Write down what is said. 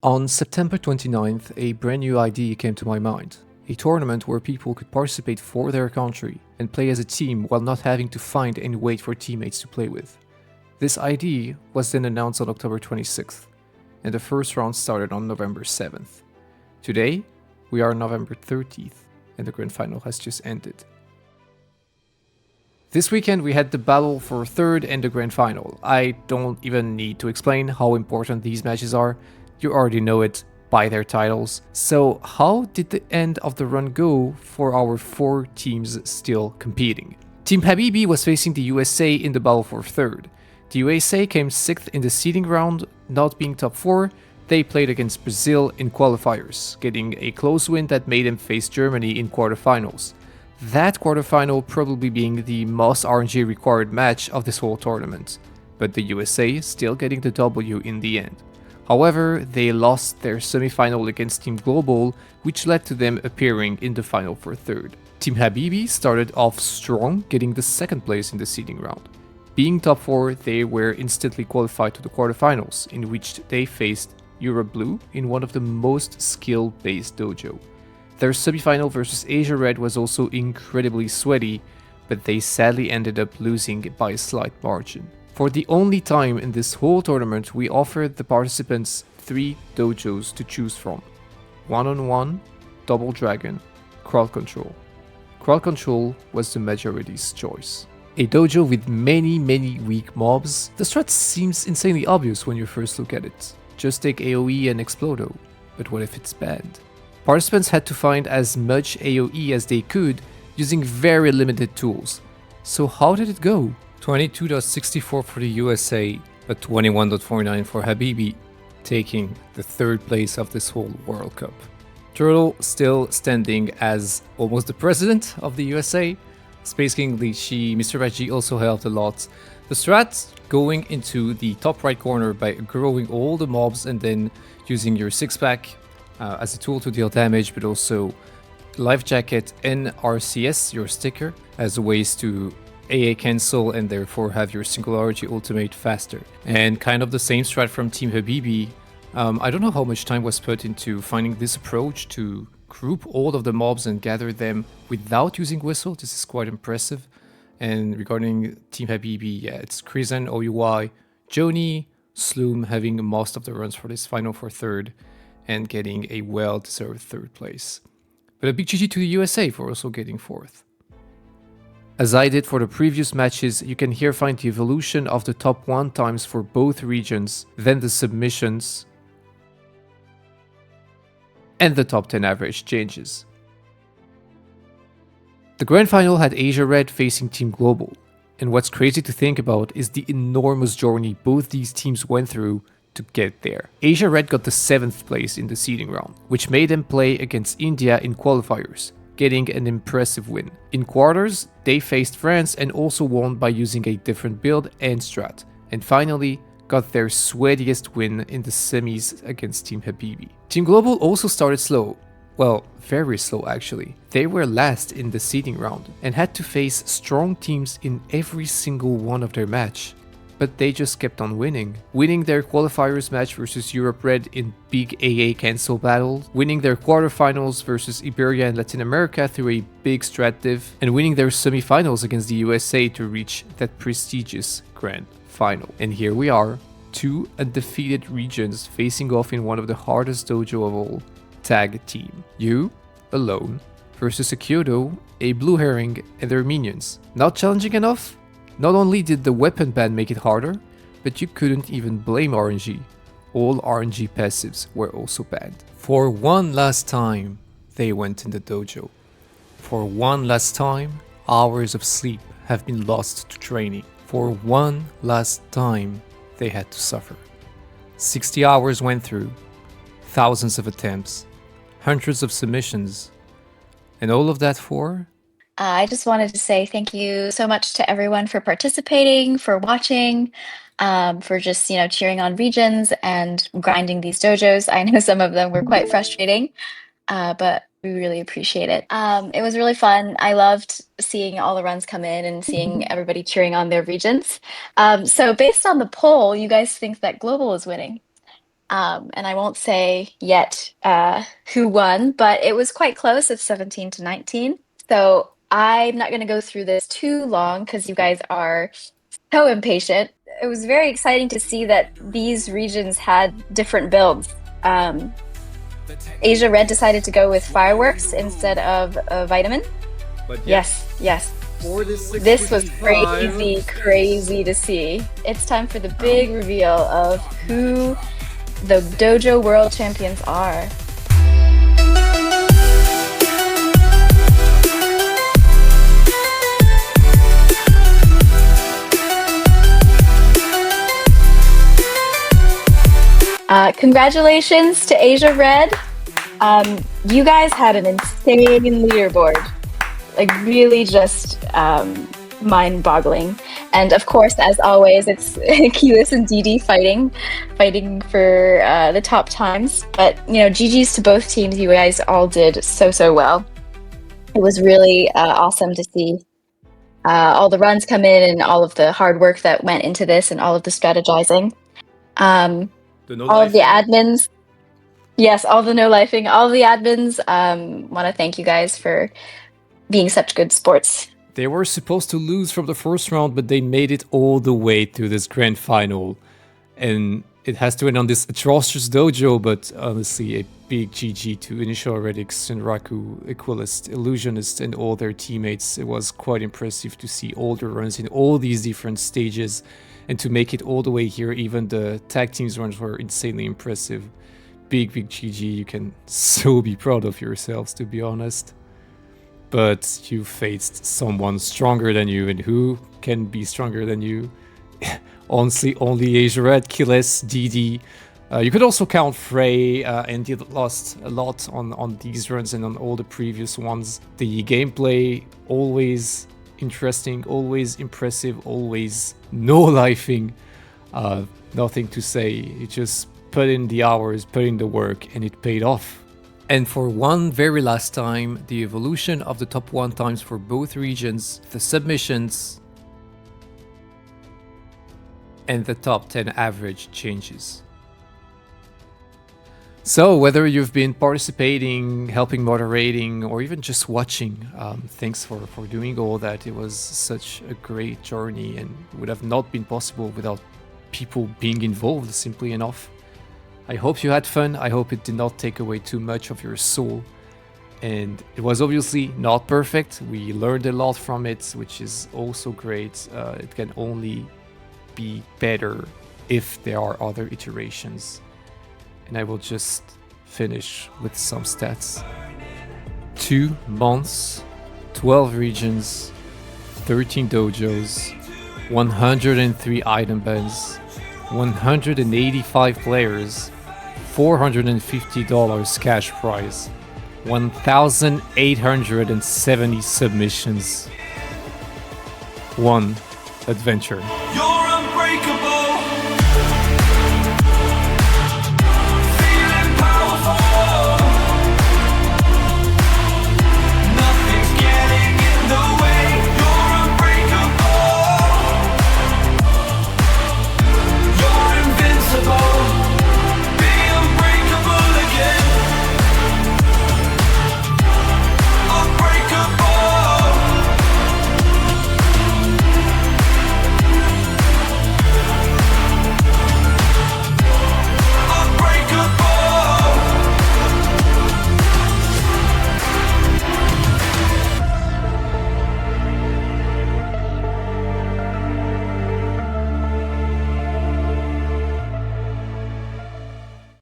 On September 29th, a brand new idea came to my mind. A tournament where people could participate for their country and play as a team while not having to find and wait for teammates to play with. This idea was then announced on October 26th, and the first round started on November 7th. Today, we are on November 30th, and the grand final has just ended. This weekend we had the battle for third and the grand final. I don't even need to explain how important these matches are. You already know it by their titles. So how did the end of the run go for our four teams still competing? Team Habibi was facing the USA in the battle for third. The USA came 6th in the seeding round, not being top 4. They played against Brazil in qualifiers, getting a close win that made them face Germany in quarterfinals. That quarterfinal probably being the most RNG required match of this whole tournament, but the USA still getting the W in the end. However, they lost their semi-final against Team Global, which led to them appearing in the final for third. Team Habibi started off strong, getting the second place in the seeding round. Being top 4, they were instantly qualified to the quarterfinals, in which they faced Europe Blue in one of the most skill-based dojo. Their semi-final versus Asia Red was also incredibly sweaty, but they sadly ended up losing by a slight margin. For the only time in this whole tournament, we offered the participants 3 dojos to choose from. One-on-one, Double Dragon, Crowd Control. Crowd Control was the majority's choice. A dojo with many weak mobs. The strat seems insanely obvious when you first look at it. Just take AoE and Explodo. But what if it's banned? Participants had to find as much AoE as they could using very limited tools. So how did it go? 22.64 for the USA, but 21.49 for Habibi, taking the third place of this whole World Cup. Turtle still standing as almost the president of the USA. Space King Lychee, Mr. McGee also helped a lot. The strat going into the top right corner by growing all the mobs and then using your 6-pack as a tool to deal damage, but also Life Jacket and RCS, your sticker, as ways to AA cancel and therefore have your Singularity ultimate faster. And kind of the same strat from Team Habibi. I don't know how much time was put into finding this approach to group all of the mobs and gather them without using Whistle. This is quite impressive. And regarding Team Habibi, yeah, it's Krizan, OUI, Joni, Sloom having most of the runs for this final for third and getting a well-deserved third place. But a big GG to the USA for also getting fourth. As I did for the previous matches, you can here find the evolution of the top 1 times for both regions, then the submissions, and the top 10 average changes. The grand final had Asia Red facing Team Global, and what's crazy to think about is the enormous journey both these teams went through to get there. Asia Red got the 7th place in the seeding round, which made them play against India in qualifiers, getting an impressive win. In quarters, they faced France and also won by using a different build and strat, and finally got their sweatiest win in the semis against Team Habibi. Team Global also started slow. Well, very slow actually. They were last in the seeding round and had to face strong teams in every single one of their match. But they just kept on winning. Winning their qualifiers match versus Europe Red in big AA cancel battles, winning their quarterfinals versus Iberia and Latin America through a big strat div, and winning their semifinals against the USA to reach that prestigious grand final. And here we are, 2 undefeated regions facing off in one of the hardest dojo of all, tag team. You, alone, versus a Kyoto, a Blue Herring, and their minions. Not challenging enough? Not only did the weapon ban make it harder, but you couldn't even blame RNG. All RNG passives were also banned. For one last time, they went in the dojo. For one last time, hours of sleep have been lost to training. For one last time, they had to suffer. 60 hours went through, thousands of attempts, hundreds of submissions, and all of that for... I just wanted to say thank you so much to everyone for participating, for watching, for just, cheering on regions and grinding these dojos. I know some of them were quite frustrating, but we really appreciate it. It was really fun. I loved seeing all the runs come in and seeing everybody cheering on their regions. So based on the poll, you guys think that Global is winning. And I won't say yet who won, but it was quite close. It's 17-19. So I'm not going to go through this too long because you guys are so impatient. It was very exciting to see that these regions had different builds. Asia Red decided to go with fireworks instead of a vitamin. But Yes, yes. This was crazy to see. It's time for the big reveal of who the Dojo World Champions are. Congratulations to Asia Red. You guys had an insane leaderboard. Like really just mind-boggling. And of course, as always, it's Keyless and DD fighting for the top times. But GG's to both teams. You guys all did so well. It was really awesome to see all the runs come in and all of the hard work that went into this and all of the strategizing. All of the admins. Yes, all the no-lifing. All the admins want to thank you guys for being such good sports. They were supposed to lose from the first round, but they made it all the way to this grand final. And it has to end on this atrocious dojo, but honestly, a big GG to Initial Heretics, Shinraku, Equalist, Illusionist, and all their teammates. It was quite impressive to see all the runs in all these different stages, and to make it all the way here. Even the tag teams runs were insanely impressive. Big GG. You can so be proud of yourselves, to be honest. But you faced someone stronger than you, and who can be stronger than you? Honestly, only Asia Red, Keyless, DD. You could also count Fray, and he lost a lot on these runs and on all the previous ones. The gameplay, always interesting, always impressive, always no-lifing. Nothing to say. You just put in the hours, put in the work, and it paid off. And for one very last time, the evolution of the top 1 times for both regions, the submissions, and the top 10 average changes. So whether you've been participating, helping moderating, or even just watching, thanks for doing all that. It was such a great journey and would have not been possible without people being involved, simply enough. I hope you had fun. I hope it did not take away too much of your soul. And it was obviously not perfect. We learned a lot from it, which is also great. It can only be better if there are other iterations. And I will just finish with some stats. 2 months, 12 regions, 13 dojos, 103 item bans, 185 players, $450 cash prize, 1,870 submissions, 1 adventure.